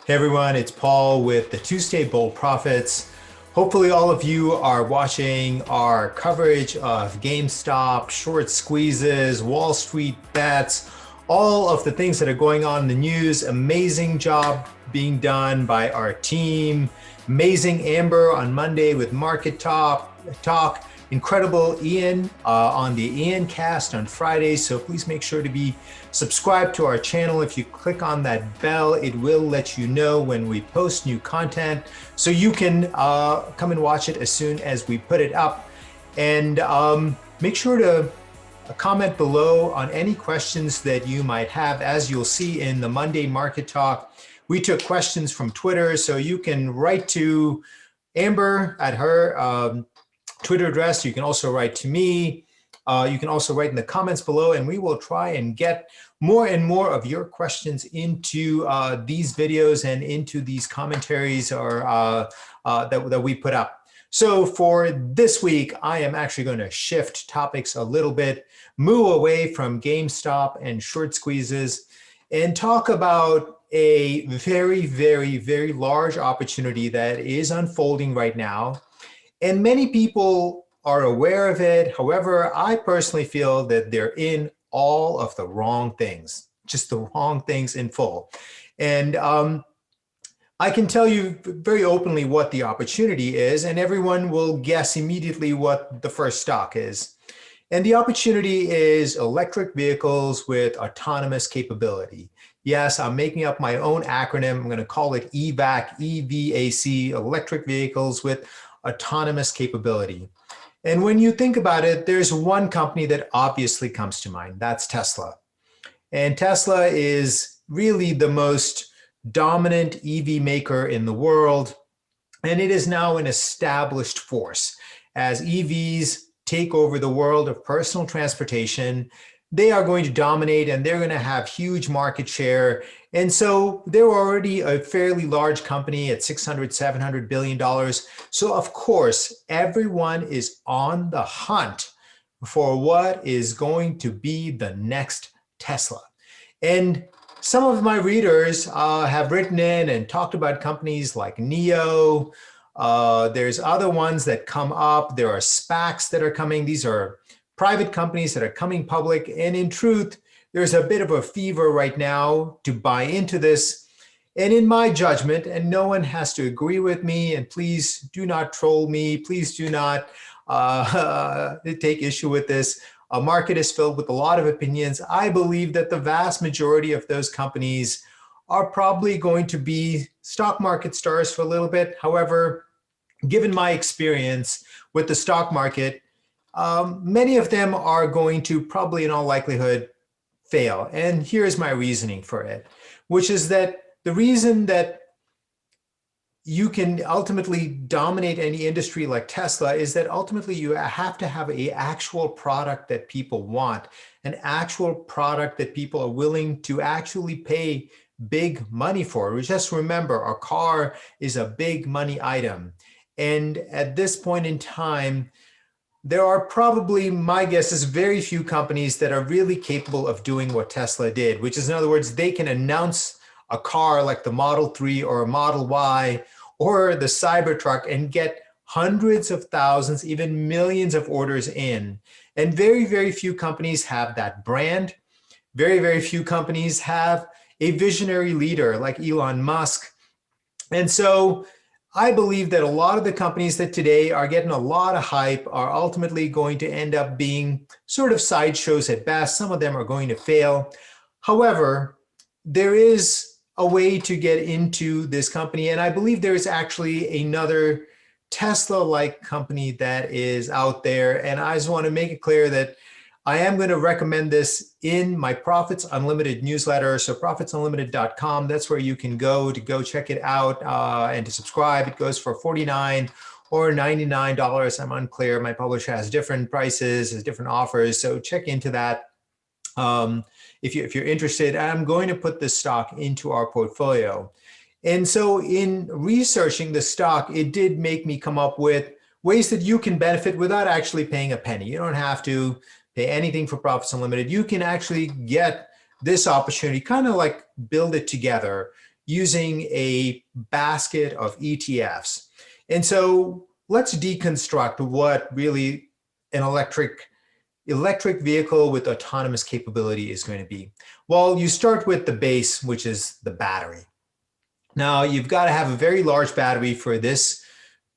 Hey everyone, it's Paul with the Tuesday Bold Profits. Hopefully all of you are watching our coverage of GameStop, short squeezes, Wall Street bets, all of the things that are going on in the news. Amazing job being done by our team. Amazing Amber on Monday with Market Talk. Incredible Ian on the Ian Cast on Friday. So please make sure to be subscribed to our channel. If you click on that bell, it will let you know when we post new content. So you can come and watch it as soon as we put it up. And make sure to comment below on any questions that you might have. As you'll see in the Monday Market Talk, we took questions from Twitter. So you can write to Amber at her Twitter address. You can also write to me. You can also write in the comments below, and we will try and get more and more of your questions into these videos and into these commentaries or that we put up. So for this week, I am actually going to shift topics a little bit, move away from GameStop and short squeezes, and talk about a very, very, very large opportunity that is unfolding right now. And many people are aware of it. However, I personally feel that they're in all of the wrong things, just the wrong things in full. And I can tell you very openly what the opportunity is, and everyone will guess immediately what the first stock is. And the opportunity is electric vehicles with autonomous capability. Yes, I'm making up my own acronym. I'm going to call it EVAC, EVAC, electric vehicles with autonomous capability. And when you think about it, there's one company that obviously comes to mind. That's Tesla. And Tesla is really the most dominant EV maker in the world. And it is now an established force. As EVs take over the world of personal transportation, they are going to dominate and they're going to have huge market share. And so they're already a fairly large company at $600–700 billion. So of course, everyone is on the hunt for what is going to be the next Tesla. And some of my readers have written in and talked about companies like NIO. There's other ones that come up. There are SPACs that are coming. These are private companies that are coming public. And in truth, there's a bit of a fever right now to buy into this. And in my judgment, and no one has to agree with me, and please do not troll me, please do not take issue with this. A market is filled with a lot of opinions. I believe that the vast majority of those companies are probably going to be stock market stars for a little bit. However, given my experience with the stock market, many of them are going to probably in all likelihood fail. And here's my reasoning for it, which is that the reason that you can ultimately dominate any industry like Tesla is that ultimately you have to have an actual product that people want, an actual product that people are willing to actually pay big money for. Just remember, a car is a big money item. And at this point in time, there are probably, my guess is, very few companies that are really capable of doing what Tesla did, which is, in other words, they can announce a car like the Model 3 or a Model Y or the Cybertruck and get hundreds of thousands, even millions of orders in. And very, very few companies have that brand. Very, very few companies have a visionary leader like Elon Musk. And so I believe that a lot of the companies that today are getting a lot of hype are ultimately going to end up being sort of sideshows at best. Some of them are going to fail. However, there is a way to get into this company, and I believe there is actually another Tesla-like company that is out there. And I just want to make it clear that I am going to recommend this in my Profits Unlimited newsletter. So profitsunlimited.com, that's where you can go to check it out and to subscribe. It goes for $49 or $99. I'm unclear. My publisher has different prices, has different offers. So check into that if you're interested. I'm going to put this stock into our portfolio. And so in researching the stock, it did make me come up with ways that you can benefit without actually paying a penny. You don't have to pay anything for Profits Unlimited. You can actually get this opportunity, kind of like build it together. using a basket of ETFs. And so let's deconstruct what really an electric vehicle with autonomous capability is going to be. Well, you start with the base, which is the battery. Now, you've got to have a very large battery for this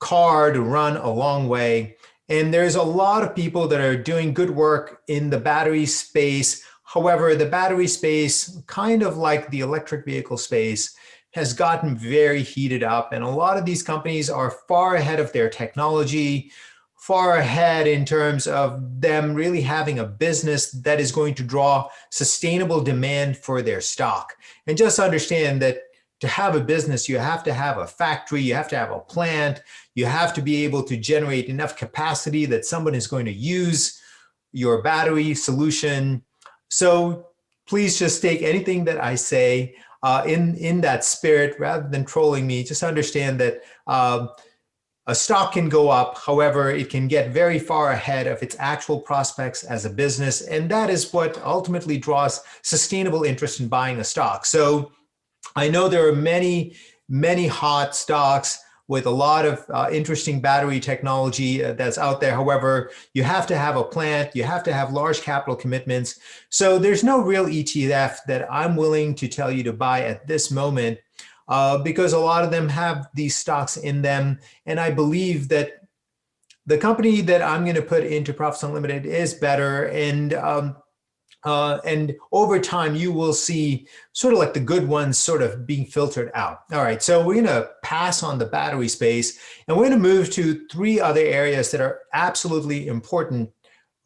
car to run a long way. And there's a lot of people that are doing good work in the battery space. However, the battery space, kind of like the electric vehicle space, has gotten very heated up. And a lot of these companies are far ahead of their technology, far ahead in terms of them really having a business that is going to draw sustainable demand for their stock. And just understand that to have a business, you have to have a factory, you have to have a plant, you have to be able to generate enough capacity that someone is going to use your battery solution. So please just take anything that I say in that spirit rather than trolling me. Just understand that a stock can go up, however, it can get very far ahead of its actual prospects as a business. And that is what ultimately draws sustainable interest in buying a stock. So I know there are many, many hot stocks with a lot of interesting battery technology that's out there. However, you have to have a plant, you have to have large capital commitments. So there's no real ETF that I'm willing to tell you to buy at this moment because a lot of them have these stocks in them. And I believe that the company that I'm going to put into Profits Unlimited is better. And over time, you will see sort of like the good ones sort of being filtered out. All right, so we're going to pass on the battery space, and we're going to move to 3 other areas that are absolutely important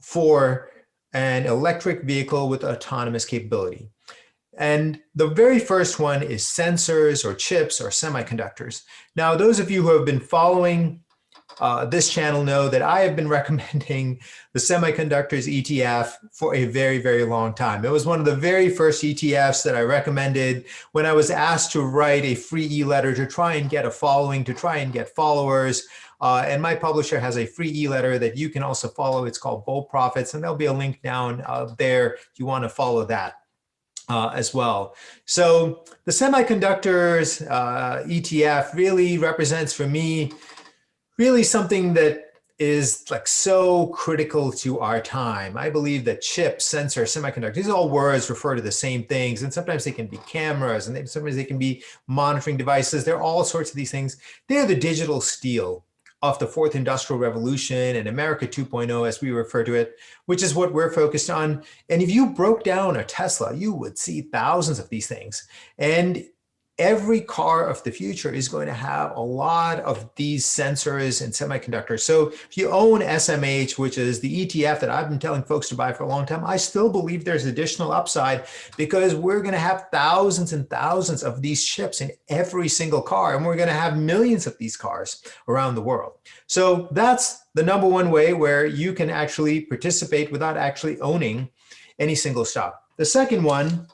for an electric vehicle with autonomous capability. And the very first one is sensors or chips or semiconductors. Now, those of you who have been following this channel know that I have been recommending the semiconductors ETF for a very, very long time. It was one of the very first ETFs that I recommended when I was asked to write a free e-letter to try and get a following, to try and get followers. And my publisher has a free e-letter that you can also follow. It's called Bold Profits, and there'll be a link down there if you want to follow that as well. So the semiconductors ETF really represents for me really something that is like so critical to our time. I believe that chips, sensor, semiconductor, these all words refer to the same things. And sometimes they can be cameras and sometimes they can be monitoring devices. They're all sorts of these things. They're the digital steel of the fourth industrial revolution and America 2.0, as we refer to it, which is what we're focused on. And if you broke down a Tesla, you would see thousands of these things. And every car of the future is going to have a lot of these sensors and semiconductors. So if you own SMH, which is the ETF that I've been telling folks to buy for a long time, I still believe there's additional upside because we're going to have thousands and thousands of these chips in every single car, and we're going to have millions of these cars around the world. So that's the number one way where you can actually participate without actually owning any single stock. The second one,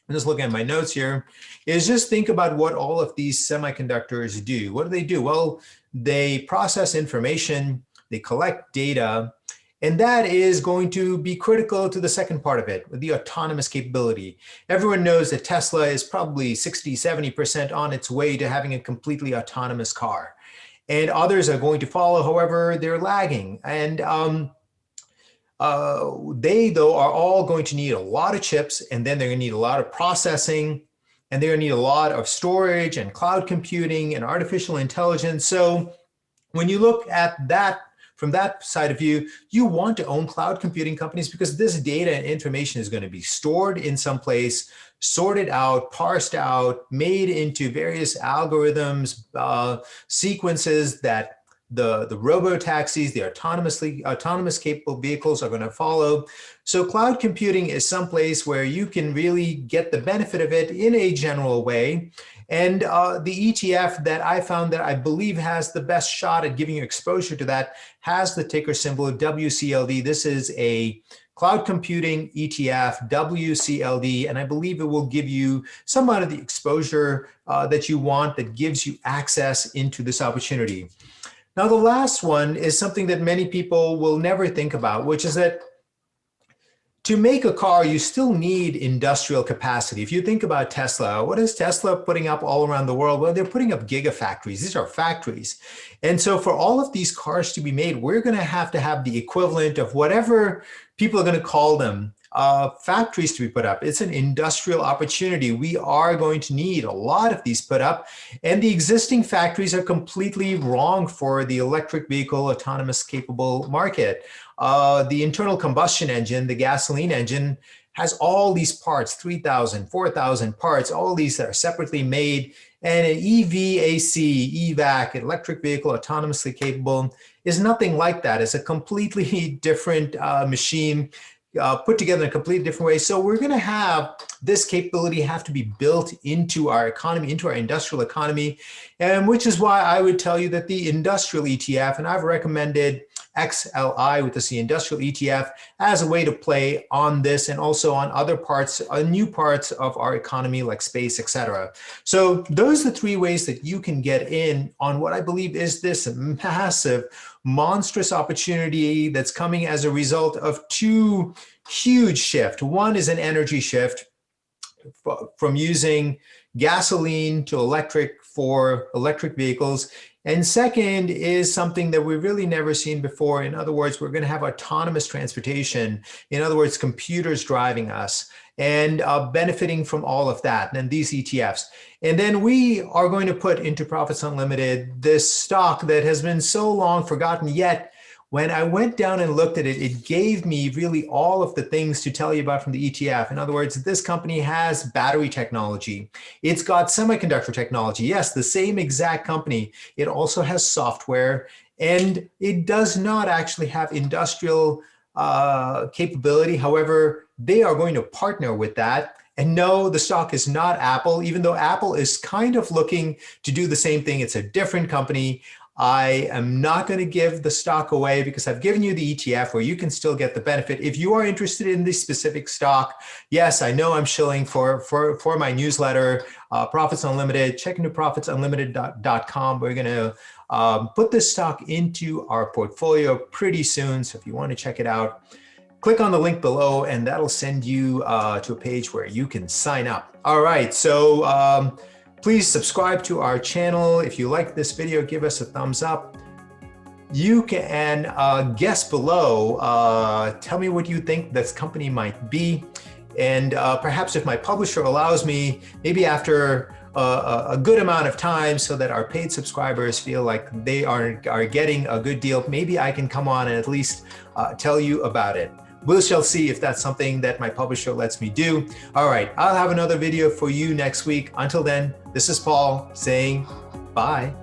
I'm just looking at my notes here, is just think about what all of these semiconductors do. What do? Well, they process information, they collect data, and that is going to be critical to the second part of it, the autonomous capability. Everyone knows that Tesla is probably 60, 70% on its way to having a completely autonomous car. And others are going to follow, however, they're lagging. And they, though, are all going to need a lot of chips, and then they're going to need a lot of processing, and they're going to need a lot of storage and cloud computing and artificial intelligence. So when you look at that from that side of view, you want to own cloud computing companies because this data and information is going to be stored in some place, sorted out, parsed out, made into various algorithms, sequences that the robo-taxis, the autonomous capable vehicles are going to follow. So cloud computing is someplace where you can really get the benefit of it in a general way. And the ETF that I found that I believe has the best shot at giving you exposure to that has the ticker symbol WCLD. This is a cloud computing ETF, WCLD, and I believe it will give you some amount of the exposure that you want, that gives you access into this opportunity. Now, the last one is something that many people will never think about, which is that to make a car, you still need industrial capacity. If you think about Tesla, what is Tesla putting up all around the world? Well, they're putting up gigafactories. These are factories. And so for all of these cars to be made, we're going to have the equivalent of whatever people are going to call them, factories to be put up. It's an industrial opportunity. We are going to need a lot of these put up, and the existing factories are completely wrong for the electric vehicle autonomous capable market. The internal combustion engine, the gasoline engine, has all these parts, 3,000, 4,000 parts, all these that are separately made. And an EVAC, EVAC, electric vehicle autonomously capable, is nothing like that. It's a completely different machine, put together in a completely different way. So we're going to have this capability have to be built into our economy, into our industrial economy, and which is why I would tell you that the industrial ETF, and I've recommended XLI with the industrial ETF as a way to play on this and also on other parts, new parts of our economy like space, etc. So those are the three ways that you can get in on what I believe is this massive, monstrous opportunity that's coming as a result of two huge shifts. One is an energy shift from using gasoline to electric for electric vehicles. And second is something that we've really never seen before. In other words, we're going to have autonomous transportation. In other words, computers driving us and benefiting from all of that and these ETFs. And then we are going to put into Profits Unlimited this stock that has been so long forgotten, yet when I went down and looked at it, it gave me really all of the things to tell you about from the ETF. In other words, this company has battery technology. It's got semiconductor technology. Yes, the same exact company. It also has software, and it does not actually have industrial capability. However, they are going to partner with that. And no, the stock is not Apple, even though Apple is kind of looking to do the same thing. It's a different company. I am not going to give the stock away because I've given you the ETF where you can still get the benefit. If you are interested in this specific stock, yes, I know I'm shilling for my newsletter, Profits Unlimited. Check into profitsunlimited.com. We're going to put this stock into our portfolio pretty soon. So if you want to check it out, click on the link below and that'll send you to a page where you can sign up. All right, so please subscribe to our channel. If you like this video, give us a thumbs up. You can guess below, tell me what you think this company might be. And perhaps if my publisher allows me, maybe after a good amount of time so that our paid subscribers feel like they are getting a good deal, maybe I can come on and at least tell you about it. We shall see if that's something that my publisher lets me do. All right, I'll have another video for you next week. Until then, this is Paul saying bye.